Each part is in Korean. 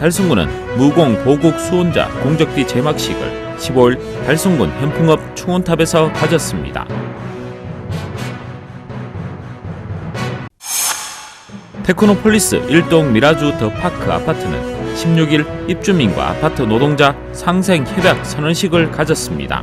달성군은 무공 보국 수훈자 공적비 제막식을 15일 달성군 현풍읍 충원탑에서 가졌습니다. 테크노폴리스 일동 미라주 더 파크 아파트는 16일 입주민과 아파트 노동자 상생 협약 선언식을 가졌습니다.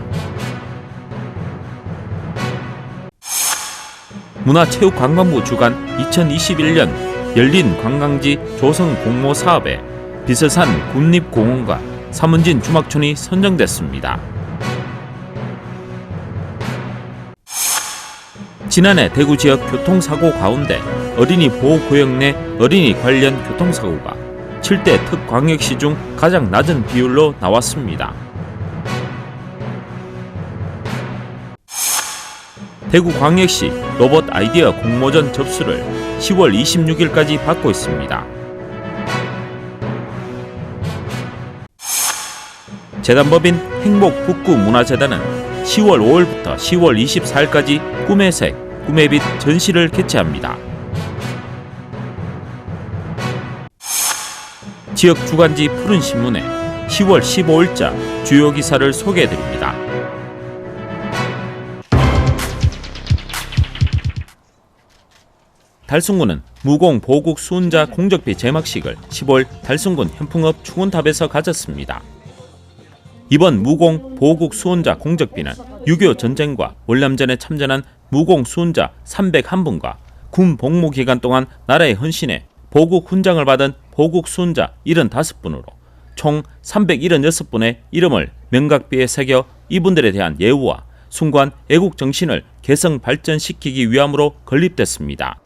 문화체육관광부 주관 2021년 열린 관광지 조성 공모 사업에 비서산 군립공원과 삼원진 주막촌이 선정됐습니다. 지난해 대구 지역 교통사고 가운데 어린이 보호구역 내 어린이 관련 교통사고가 7대 특광역시 중 가장 낮은 비율로 나왔습니다. 대구광역시 로봇 아이디어 공모전 접수를 10월 26일까지 받고 있습니다. 재단법인 행복북구문화재단은 10월 5일부터 10월 24일까지 꿈의 색, 꿈의 빛 전시를 개최합니다. 지역 주간지 푸른신문에 10월 15일자 주요 기사를 소개해드립니다. 달성군은 무공 보국 수훈자 공적비 제막식을 15일 달성군 현풍읍 충원탑에서 가졌습니다. 이번 무공 보국 수훈자 공적비는 6.25 전쟁과 월남전에 참전한 무공 수훈자 301분과 군 복무 기간 동안 나라에 헌신해 보국 훈장을 받은 보국 수훈자 75분으로 총 376분의 이름을 명각비에 새겨 이분들에 대한 예우와 숭고한 애국 정신을 개성 발전시키기 위함으로 건립됐습니다.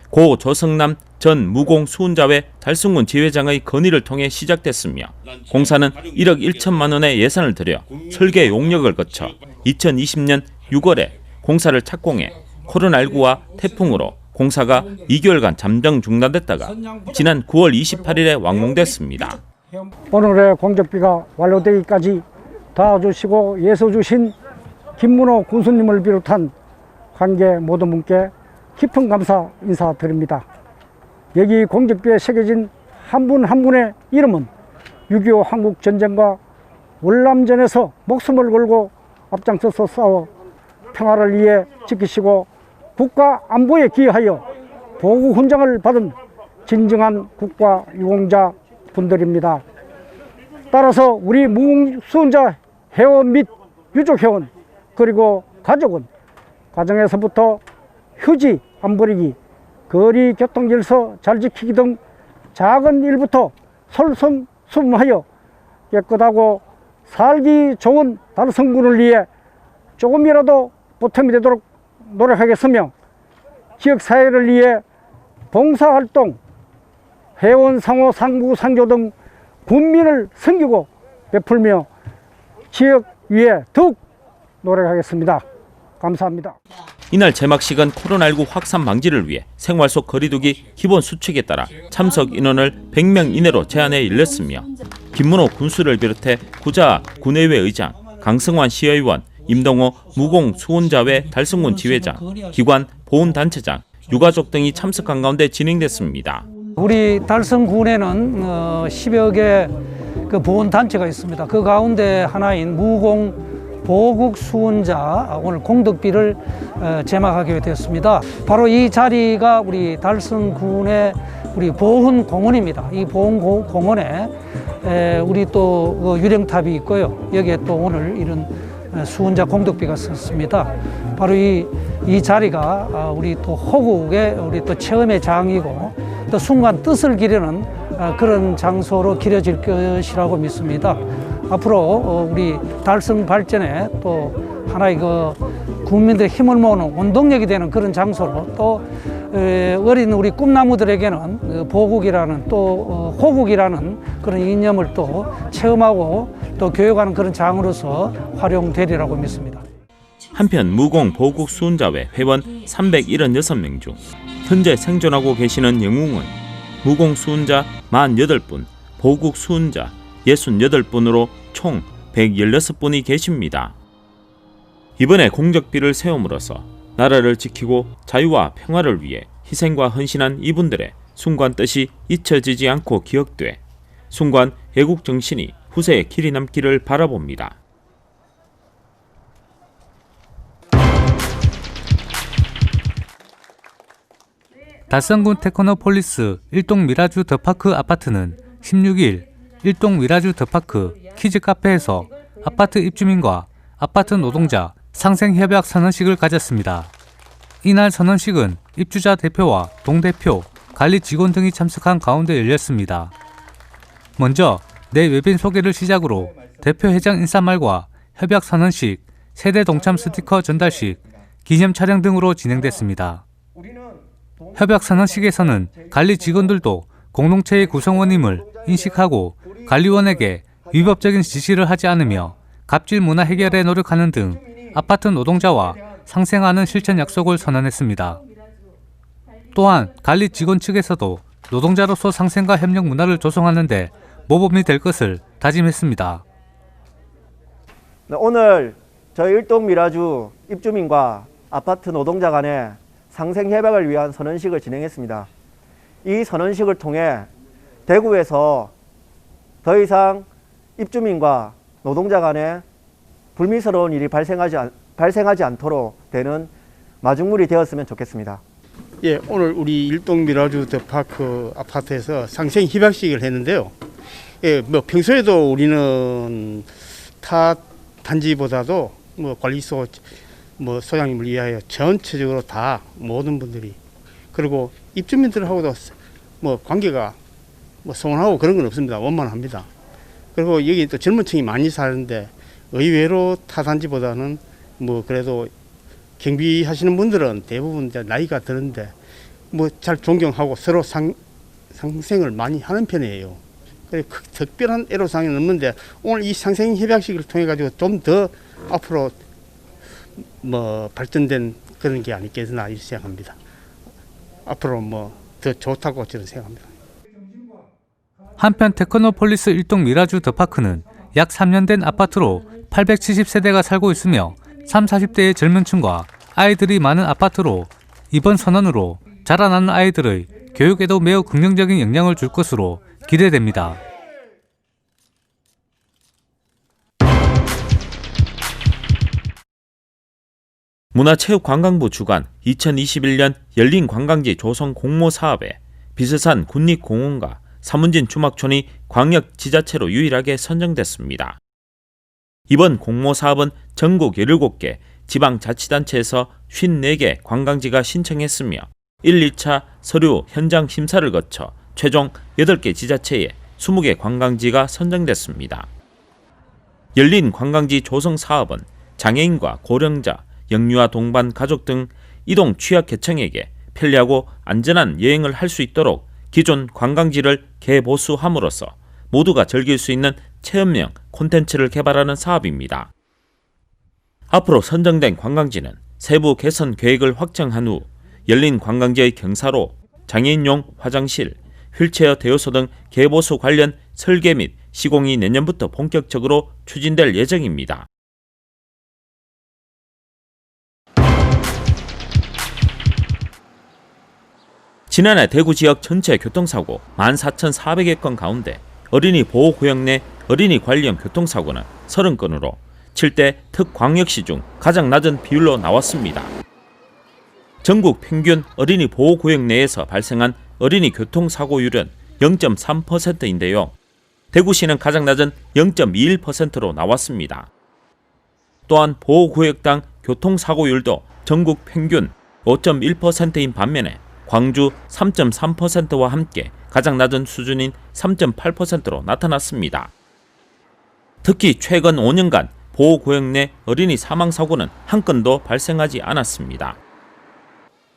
고 조성남 전 무공 수훈자회 달성군 지회장의 건의를 통해 시작됐으며 공사는 1억 1천만 원의 예산을 들여 설계 용역을 거쳐 2020년 6월에 공사를 착공해 코로나19와 태풍으로 공사가 2개월간 잠정 중단됐다가 지난 9월 28일에 완공됐습니다. 오늘의 공적비가 완료되기까지 도와주시고 예서주신 김문호 군수님을 비롯한 관계 모든 분께 깊은 감사 인사드립니다. 여기 공적비에 새겨진 한 분 한 분의 이름은 6.25 한국전쟁과 월남전에서 목숨을 걸고 앞장서서 싸워 평화를 위해 지키시고 국가 안보에 기여하여 보국훈장을 받은 진정한 국가 유공자 분들입니다. 따라서 우리 무공수훈자 회원 및 유족회원 그리고 가족은 가정에서부터 휴지 안 버리기, 거리 교통질서 잘 지키기 등 작은 일부터 솔선수범하여 깨끗하고 살기 좋은 달성군을 위해 조금이라도 보탬이 되도록 노력하겠으며 지역사회를 위해 봉사활동, 회원 상호 상부 상조 등 군민을 섬기고 베풀며 지역 위에 더욱 노력하겠습니다. 감사합니다. 이날 제막식은 코로나19 확산 방지를 위해 생활 속 거리두기 기본 수칙에 따라 참석 인원을 100명 이내로 제한해 열렸으며 김문호 군수를 비롯해 구자 군의회 의장, 강성환 시의원, 임동호 무공수훈자회 달성군 지회장, 기관 보훈단체장, 유가족 등이 참석한 가운데 진행됐습니다. 우리 달성군에는 10여 개 보훈단체가 있습니다. 그 가운데 하나인 무공 보국 수훈자 오늘 공덕비를 제막하게 되었습니다. 바로 이 자리가 우리 달성군의 우리 보훈공원입니다. 이 보훈공원에 우리 또 유령탑이 있고요. 여기에 또 오늘 이런 수훈자 공덕비가 섰습니다. 바로 이 자리가 우리 또 호국의 우리 또 체험의 장이고 또 순간 뜻을 기르는 그런 장소로 기려질 것이라고 믿습니다. 앞으로 우리 달성 발전에 또 하나의 국민들의 힘을 모으는 원동력이 되는 그런 장소로 또 어린 우리 꿈나무들에게는 보국이라는 또 호국이라는 그런 이념을 또 체험하고 또 교육하는 그런 장으로서 활용되리라고 믿습니다. 한편 무공 보국 수훈자회 회원 376명 중 현재 생존하고 계시는 영웅은 무공 수훈자 48분, 보국 수훈자 68분으로 총 116분이 계십니다. 이번에 공적비를 세움으로써 나라를 지키고 자유와 평화를 위해 희생과 헌신한 이분들의 숭고한 뜻이 잊혀지지 않고 기억돼 숭고한 애국 정신이 후세에 길이 남기를 바라봅니다. 달성군 테크노폴리스 1동 미라주 더파크 아파트는 16일 1동 미라주 더파크 키즈 카페에서 아파트 입주민과 아파트 노동자 상생협약 선언식을 가졌습니다. 이날 선언식은 입주자 대표와 동대표, 관리 직원 등이 참석한 가운데 열렸습니다. 먼저 내 외빈 소개를 시작으로 대표 회장 인사말과 협약 선언식, 세대 동참 스티커 전달식, 기념 촬영 등으로 진행됐습니다. 협약 선언식에서는 관리 직원들도 공동체의 구성원임을 인식하고 관리원에게 위법적인 지시를 하지 않으며 갑질 문화 해결에 노력하는 등 아파트 노동자와 상생하는 실천 약속을 선언했습니다. 또한 관리 직원 측에서도 노동자로서 상생과 협력 문화를 조성하는 데 모범이 될 것을 다짐했습니다. 오늘 저희 일동 미라주 입주민과 아파트 노동자 간의 상생협약을 위한 선언식을 진행했습니다. 이 선언식을 통해 대구에서 더 이상 입주민과 노동자 간에 불미스러운 일이 발생하지 않도록 되는 마중물이 되었으면 좋겠습니다. 예, 오늘 우리 일동 미라주 더파크 아파트에서 상생협약식을 했는데요. 예, 뭐 평소에도 우리는 타 단지보다도 뭐 관리소 소장님을 위하여 전체적으로 다 모든 분들이 그리고 입주민들하고도 뭐 관계가 뭐 소원하고 그런 건 없습니다. 원만합니다. 그리고 여기 또 젊은 층이 많이 사는데 의외로 타 단지보다는 뭐 그래도 경비하시는 분들은 대부분 이제 나이가 드는데 뭐 잘 존경하고 서로 상생을 많이 하는 편이에요. 그래서 특별한 애로사항이 없는데 오늘 이 상생협약식을 통해 가지고 좀 더 앞으로 뭐 발전된 그런 게 아니겠나 이렇게 생각합니다. 앞으로 뭐 더 좋다고 저는 생각합니다. 한편 테크노폴리스 1동 미라주 더파크는 약 3년 된 아파트로 870세대가 살고 있으며 30, 40대의 젊은 층과 아이들이 많은 아파트로 이번 선언으로 자라나는 아이들의 교육에도 매우 긍정적인 영향을 줄 것으로 기대됩니다. 문화체육관광부 주관 2021년 열린 관광지 조성 공모 사업에 비서산 군립공원과 사문진 주막촌이 광역지자체로 유일하게 선정됐습니다. 이번 공모 사업은 전국 17개 지방자치단체에서 54개 관광지가 신청했으며 1, 2차 서류 현장 심사를 거쳐 최종 8개 지자체에 20개 관광지가 선정됐습니다. 열린 관광지 조성 사업은 장애인과 고령자, 영유아 동반 가족 등 이동 취약계층에게 편리하고 안전한 여행을 할 수 있도록 기존 관광지를 개보수함으로써 모두가 즐길 수 있는 체험형 콘텐츠를 개발하는 사업입니다. 앞으로 선정된 관광지는 세부 개선 계획을 확정한 후 열린 관광지의 경사로, 장애인용 화장실, 휠체어 대여소 등 개보수 관련 설계 및 시공이 내년부터 본격적으로 추진될 예정입니다. 지난해 대구 지역 전체 교통사고 14,400여 건 가운데 어린이 보호구역 내 어린이 관련 교통사고는 30건으로 7대 특광역시 중 가장 낮은 비율로 나왔습니다. 전국 평균 어린이 보호구역 내에서 발생한 어린이 교통사고율은 0.3%인데요. 대구시는 가장 낮은 0.21%로 나왔습니다. 또한 보호구역당 교통사고율도 전국 평균 5.1%인 반면에 광주 3.3%와 함께 가장 낮은 수준인 3.8%로 나타났습니다. 특히 최근 5년간 보호구역 내 어린이 사망사고는 한 건도 발생하지 않았습니다.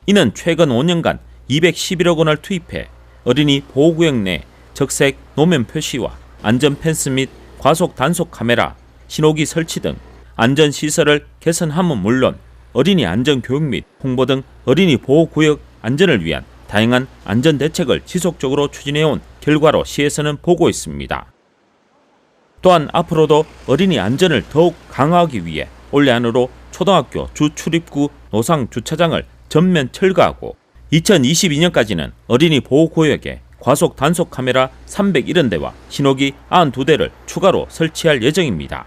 이는 최근 5년간 211억 원을 투입해 어린이 보호구역 내 적색 노면 표시와 안전펜스 및 과속 단속 카메라, 신호기 설치 등 안전시설을 개선함은 물론 어린이 안전교육 및 홍보 등 어린이 보호구역 안전을 위한 다양한 안전대책을 지속적으로 추진해온 결과로 시에서는 보고 있습니다. 또한 앞으로도 어린이 안전을 더욱 강화하기 위해 올해 안으로 초등학교 주 출입구 노상 주차장을 전면 철거하고 2022년까지는 어린이 보호구역에 과속 단속 카메라 370대와 신호기 92대를 추가로 설치할 예정입니다.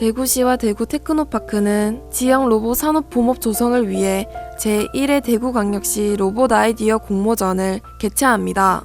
대구시와 대구 테크노파크는 지역 로봇 산업 봄업 조성을 위해 제1회 대구광역시 로봇 아이디어 공모전을 개최합니다.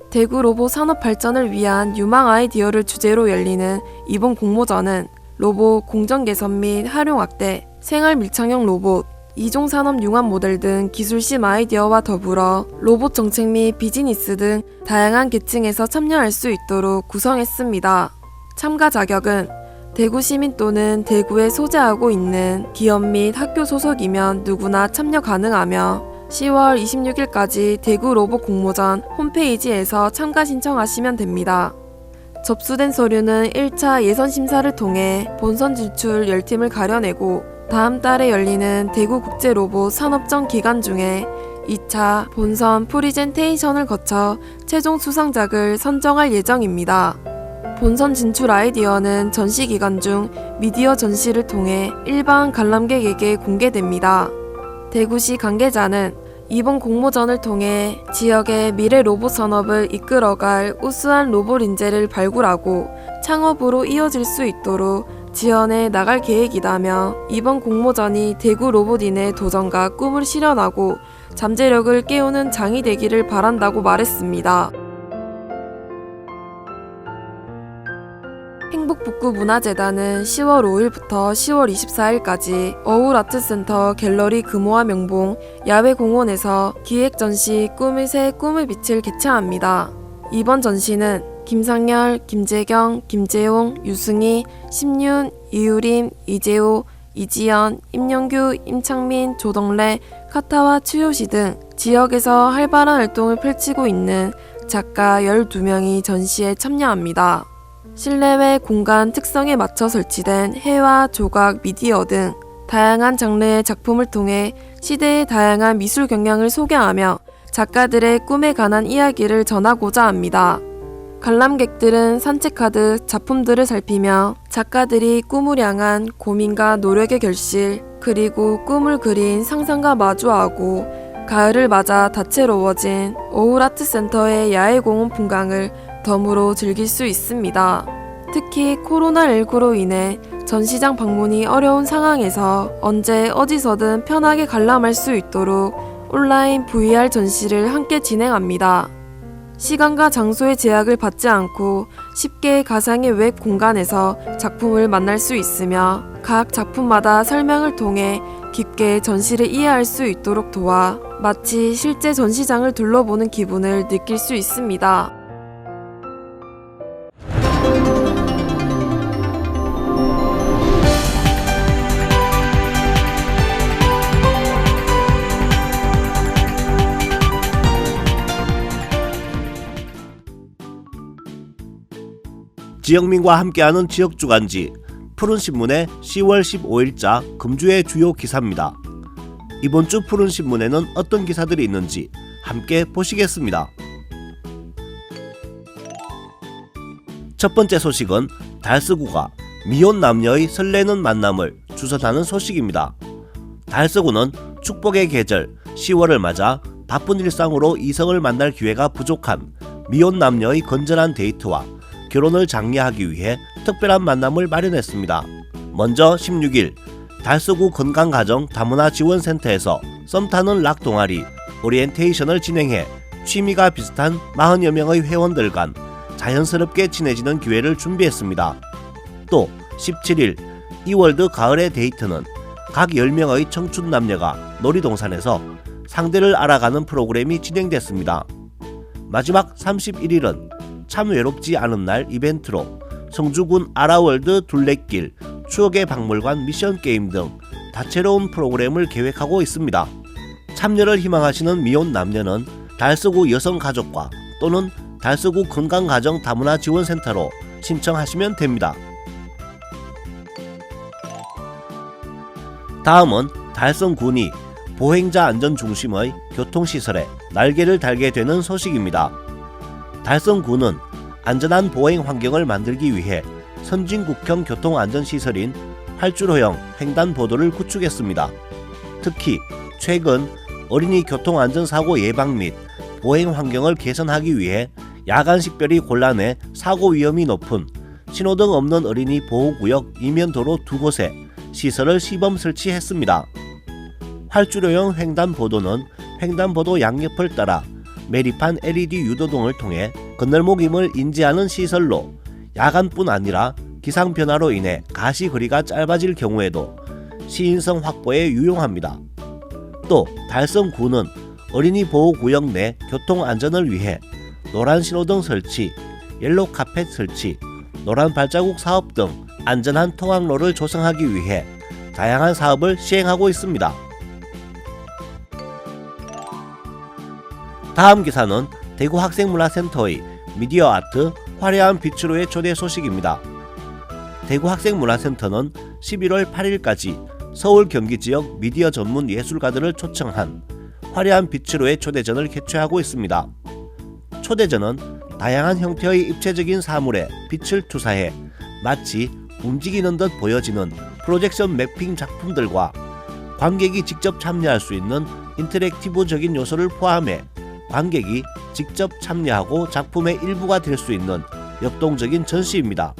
대구 로봇 산업 발전을 위한 유망 아이디어를 주제로 열리는 이번 공모전은 로봇 공정 개선 및 활용 확대, 생활 밀착형 로봇, 이종 산업 융합 모델 등 기술심 아이디어와 더불어 로봇 정책 및 비즈니스 등 다양한 계층에서 참여할 수 있도록 구성했습니다. 참가 자격은 대구 시민 또는 대구에 소재하고 있는 기업 및 학교 소속이면 누구나 참여 가능하며 10월 26일까지 대구 로봇 공모전 홈페이지에서 참가 신청하시면 됩니다. 접수된 서류는 1차 예선 심사를 통해 본선 진출 10팀을 가려내고 다음 달에 열리는 대구 국제 로봇 산업전 기간 중에 2차 본선 프리젠테이션을 거쳐 최종 수상작을 선정할 예정입니다. 본선 진출 아이디어는 전시 기간 중 미디어 전시를 통해 일반 관람객에게 공개됩니다. 대구시 관계자는 이번 공모전을 통해 지역의 미래 로봇 산업을 이끌어갈 우수한 로봇 인재를 발굴하고 창업으로 이어질 수 있도록 지원해 나갈 계획이다며 이번 공모전이 대구 로봇인의 도전과 꿈을 실현하고 잠재력을 깨우는 장이 되기를 바란다고 말했습니다. 행복북구문화재단은 10월 5일부터 10월 24일까지 어울아트센터 갤러리 금호와 명봉 야외공원에서 기획전시 꿈의 새 꿈을 빛을 개최합니다. 이번 전시는 김상열, 김재경, 김재용, 유승희, 심윤, 이유림, 이재호, 이지연, 임영규, 임창민, 조덕래, 카타와 추요시 등 지역에서 활발한 활동을 펼치고 있는 작가 12명이 전시에 참여합니다. 실내외 공간 특성에 맞춰 설치된 해와 조각, 미디어 등 다양한 장르의 작품을 통해 시대의 다양한 미술 경향을 소개하며 작가들의 꿈에 관한 이야기를 전하고자 합니다. 관람객들은 산책하듯 작품들을 살피며 작가들이 꿈을 향한 고민과 노력의 결실, 그리고 꿈을 그린 상상과 마주하고 가을을 맞아 다채로워진 어울아트센터의 야외공원 풍광을 덤으로 즐길 수 있습니다. 특히 코로나19로 인해 전시장 방문이 어려운 상황에서 언제 어디서든 편하게 관람할 수 있도록 온라인 VR 전시를 함께 진행합니다. 시간과 장소의 제약을 받지 않고 쉽게 가상의 웹 공간에서 작품을 만날 수 있으며 각 작품마다 설명을 통해 깊게 전시를 이해할 수 있도록 도와 마치 실제 전시장을 둘러보는 기분을 느낄 수 있습니다. 지역민과 함께하는 지역주간지 푸른신문의 10월 15일자 금주의 주요 기사입니다. 이번 주 푸른신문에는 어떤 기사들이 있는지 함께 보시겠습니다. 첫 번째 소식은 달서구가 미혼 남녀의 설레는 만남을 주선하는 소식입니다. 달서구는 축복의 계절 10월을 맞아 바쁜 일상으로 이성을 만날 기회가 부족한 미혼 남녀의 건전한 데이트와 결혼을 장려하기 위해 특별한 만남을 마련했습니다. 먼저 16일 달서구 건강가정 다문화 지원센터에서 썸타는 락 동아리 오리엔테이션을 진행해 취미가 비슷한 40여 명의 회원들 간 자연스럽게 친해지는 기회를 준비했습니다. 또 17일 이월드 가을의 데이트는 각 10명의 청춘 남녀가 놀이동산에서 상대를 알아가는 프로그램이 진행됐습니다. 마지막 31일은 참 외롭지 않은 날 이벤트로 성주군 아라월드 둘레길, 추억의 박물관 미션 게임 등 다채로운 프로그램을 계획하고 있습니다. 참여를 희망하시는 미혼 남녀는 달서구 여성가족과 또는 달서구 건강가정 다문화 지원센터로 신청하시면 됩니다. 다음은 달성군이 보행자 안전 중심의 교통시설에 날개를 달게 되는 소식입니다. 달성군은 안전한 보행 환경을 만들기 위해 선진국형 교통안전시설인 활주로형 횡단보도를 구축했습니다. 특히 최근 어린이 교통안전사고 예방 및 보행 환경을 개선하기 위해 야간 식별이 곤란해 사고 위험이 높은 신호등 없는 어린이 보호구역 이면도로 2곳에 시설을 시범 설치했습니다. 활주로형 횡단보도는 횡단보도 양옆을 따라 매립한 LED 유도등을 통해 건널목임을 인지하는 시설로 야간뿐 아니라 기상 변화로 인해 가시거리가 짧아질 경우에도 시인성 확보에 유용합니다. 또 달성구는 어린이 보호구역 내 교통안전을 위해 노란 신호등 설치, 옐로우 카펫 설치, 노란 발자국 사업 등 안전한 통학로를 조성하기 위해 다양한 사업을 시행하고 있습니다. 다음 기사는 대구학생문화센터의 미디어 아트 화려한 빛으로의 초대 소식입니다. 대구학생문화센터는 11월 8일까지 서울 경기 지역 미디어 전문 예술가들을 초청한 화려한 빛으로의 초대전을 개최하고 있습니다. 초대전은 다양한 형태의 입체적인 사물에 빛을 투사해 마치 움직이는 듯 보여지는 프로젝션 매핑 작품들과 관객이 직접 참여할 수 있는 인터랙티브적인 요소를 포함해 관객이 직접 참여하고 작품의 일부가 될 수 있는 역동적인 전시입니다.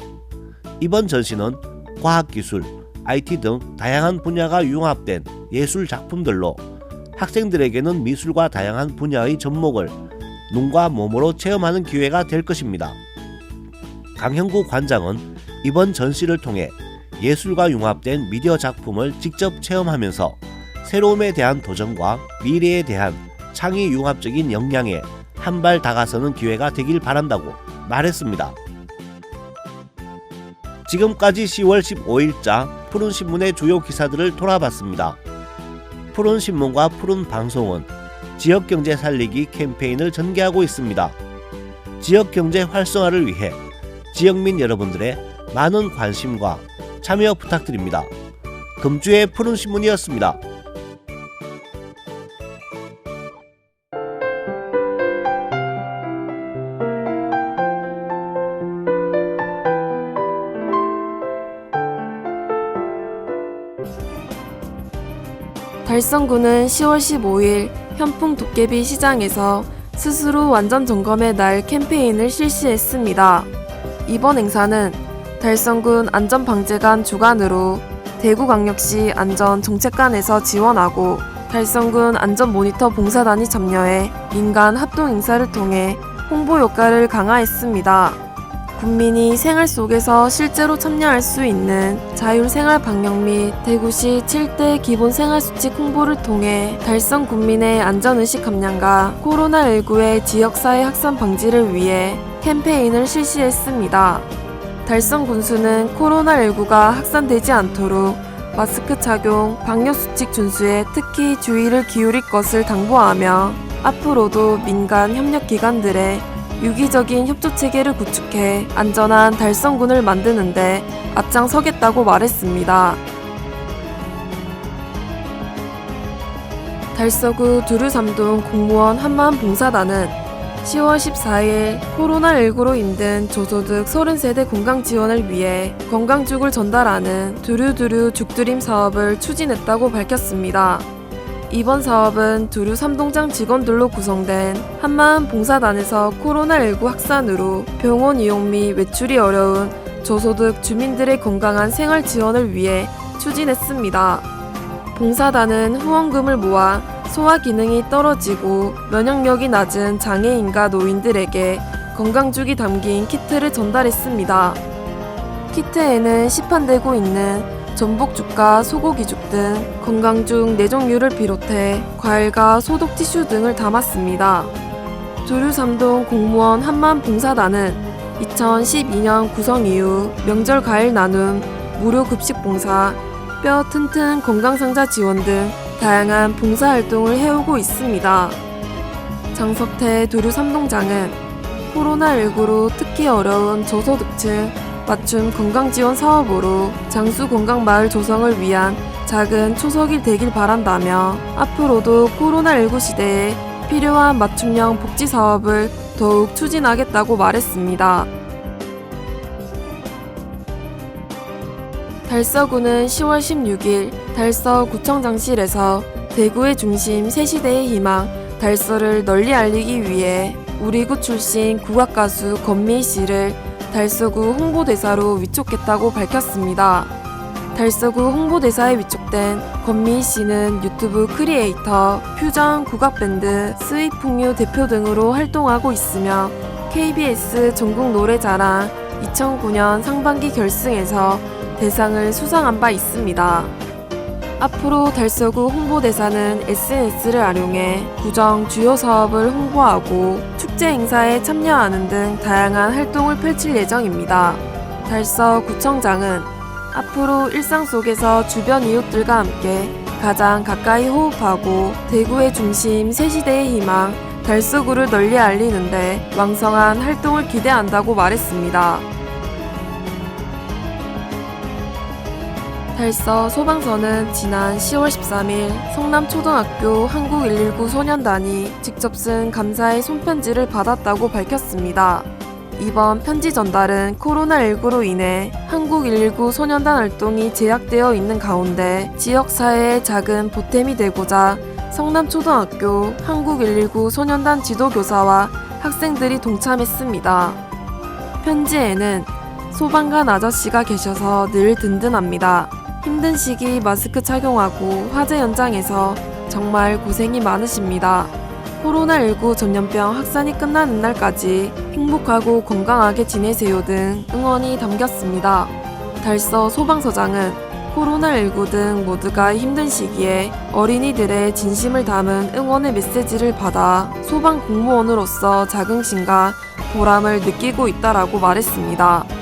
이번 전시는 과학기술, IT 등 다양한 분야가 융합된 예술 작품들로 학생들에게는 미술과 다양한 분야의 접목을 눈과 몸으로 체험하는 기회가 될 것입니다. 강형구 관장은 이번 전시를 통해 예술과 융합된 미디어 작품을 직접 체험하면서 새로움에 대한 도전과 미래에 대한 창의 융합적인 역량에 한 발 다가서는 기회가 되길 바란다고 말했습니다. 지금까지 10월 15일자 푸른신문의 주요 기사들을 돌아봤습니다. 푸른신문과 푸른방송은 지역경제 살리기 캠페인을 전개하고 있습니다. 지역경제 활성화를 위해 지역민 여러분들의 많은 관심과 참여 부탁드립니다. 금주의 푸른신문이었습니다. 달성구는 10월 15일 현풍 도깨비 시장에서 스스로 완전 점검의 날 캠페인을 실시했습니다. 이번 행사는 달성군 안전방재관 주관으로 대구광역시 안전정책관에서 지원하고 달성군 안전모니터 봉사단이 참여해 민간 합동 행사를 통해 홍보 효과를 강화했습니다. 국민이 생활 속에서 실제로 참여할 수 있는 자율생활 방역 및 대구시 7대 기본생활수칙 홍보를 통해 달성 국민의 안전의식 감량과 코로나19의 지역사회 확산 방지를 위해 캠페인을 실시했습니다. 달성 군수는 코로나19가 확산되지 않도록 마스크 착용, 방역수칙 준수에 특히 주의를 기울일 것을 당부하며 앞으로도 민간 협력기관들의 유기적인 협조체계를 구축해 안전한 달성군을 만드는데 앞장서겠다고 말했습니다. 달서구 두류삼동 공무원 한마음봉사단은 10월 14일 코로나19로 힘든 저소득 30세대 건강 지원을 위해 건강죽을 전달하는 두류두류 죽드림 사업을 추진했다고 밝혔습니다. 이번 사업은 두류 삼동장 직원들로 구성된 한마음 봉사단에서 코로나19 확산으로 병원 이용 및 외출이 어려운 저소득 주민들의 건강한 생활 지원을 위해 추진했습니다. 봉사단은 후원금을 모아 소화 기능이 떨어지고 면역력이 낮은 장애인과 노인들에게 건강죽이 담긴 키트를 전달했습니다. 키트에는 시판되고 있는 전복죽과 소고기죽 등 건강죽 4종류를 비롯해 과일과 소독 티슈 등을 담았습니다. 두류삼동 공무원 한마음봉사단은 2012년 구성 이후 명절 과일 나눔, 무료 급식 봉사, 뼈 튼튼 건강상자 지원 등 다양한 봉사활동을 해오고 있습니다. 장석태 두류삼동장은 코로나19로 특히 어려운 저소득층 맞춤 건강지원 사업으로 장수건강마을 조성을 위한 작은 초석이 되길 바란다며 앞으로도 코로나19 시대에 필요한 맞춤형 복지 사업을 더욱 추진하겠다고 말했습니다. 달서구는 10월 16일 달서구청장실에서 대구의 중심 새시대의 희망 달서를 널리 알리기 위해 우리구 출신 국악가수 건미 씨를 달서구 홍보대사로 위촉했다고 밝혔습니다. 달서구 홍보대사에 위촉된 건미 씨는 유튜브 크리에이터, 퓨전 국악밴드, 스윗풍류 대표 등으로 활동하고 있으며 KBS 전국 노래자랑 2009년 상반기 결승에서 대상을 수상한 바 있습니다. 앞으로 달서구 홍보대사는 SNS를 활용해 구청 주요 사업을 홍보하고 축제 행사에 참여하는 등 다양한 활동을 펼칠 예정입니다. 달서구청장은 앞으로 일상 속에서 주변 이웃들과 함께 가장 가까이 호흡하고 대구의 중심 새시대의 희망 달서구를 널리 알리는데 왕성한 활동을 기대한다고 말했습니다. 달서 소방서는 지난 10월 13일 성남초등학교 한국119 소년단이 직접 쓴 감사의 손편지를 받았다고 밝혔습니다. 이번 편지 전달은 코로나19로 인해 한국119 소년단 활동이 제약되어 있는 가운데 지역사회에 작은 보탬이 되고자 성남초등학교 한국119 소년단 지도교사와 학생들이 동참했습니다. 편지에는 소방관 아저씨가 계셔서 늘 든든합니다. 힘든 시기 마스크 착용하고 화재 현장에서 정말 고생이 많으십니다. 코로나19 전염병 확산이 끝나는 날까지 행복하고 건강하게 지내세요 등 응원이 담겼습니다. 달서 소방서장은 코로나19 등 모두가 힘든 시기에 어린이들의 진심을 담은 응원의 메시지를 받아 소방 공무원으로서 자긍심과 보람을 느끼고 있다라고 말했습니다.